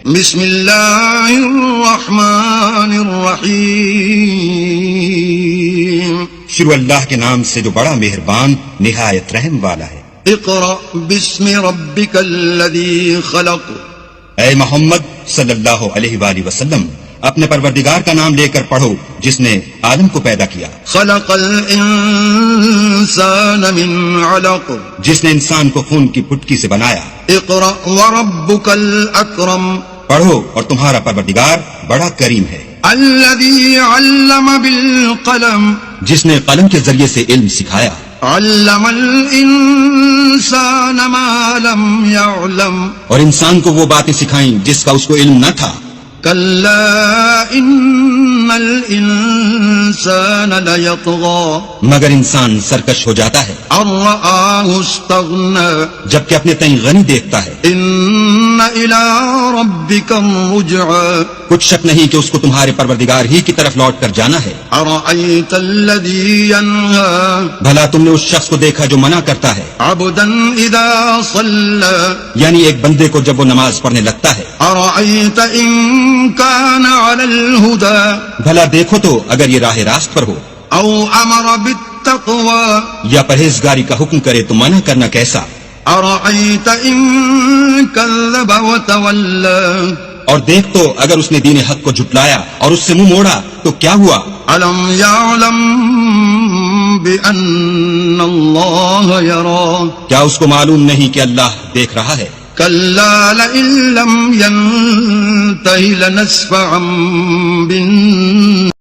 بسم اللہ الرحمن الرحیم. شروع اللہ کے نام سے جو بڑا مہربان نہایت رحم والا ہے. اقرأ باسم ربک الذی خلق. اے محمد صلی اللہ علیہ وآلہ وسلم اپنے پروردگار کا نام لے کر پڑھو جس نے عالم کو پیدا کیا. خلق الانسان من علق. جس نے انسان کو خون کی پٹکی سے بنایا. اقرأ وربک الاکرم. پڑھو اور تمہارا پروردگار بڑا کریم ہے. الذی علم بالقلم. جس نے قلم کے ذریعے سے علم سکھایا. علم الانسان ما لم يعلم. اور انسان کو وہ باتیں سکھائیں جس کا اس کو علم نہ تھا. کلا ان الانسان لیطغی. مگر انسان سرکش ہو جاتا ہے ان رآہ استغنی. جبکہ اپنے تئیں غنی دیکھتا ہے. ان الی ربک الرجعی. کچھ شک نہیں کہ اس کو تمہارے پروردگار ہی کی طرف لوٹ کر جانا ہے. ارأیت الذی ینہی. بھلا تم نے اس شخص کو دیکھا جو منع کرتا ہے عبدا اذا صلی. یعنی ایک بندے کو جب وہ نماز پڑھنے لگتا ہے. ارأیت ان کان علی الہدی. بھلا دیکھو تو اگر یہ راہ راست پر ہو. او امر بالتقوی. یا پرہیزگاری کا حکم کرے تو منع کرنا کیسا. ارأیت ان کذب وتولی. اور دیکھ تو اگر اس نے دین حق کو جھٹلایا اور اس سے منہ موڑا تو کیا ہوا. الم یعلم بان اللہ یری. کیا اس کو معلوم نہیں کہ اللہ دیکھ رہا ہے. کلا لئن لم ینتہ لنسفعا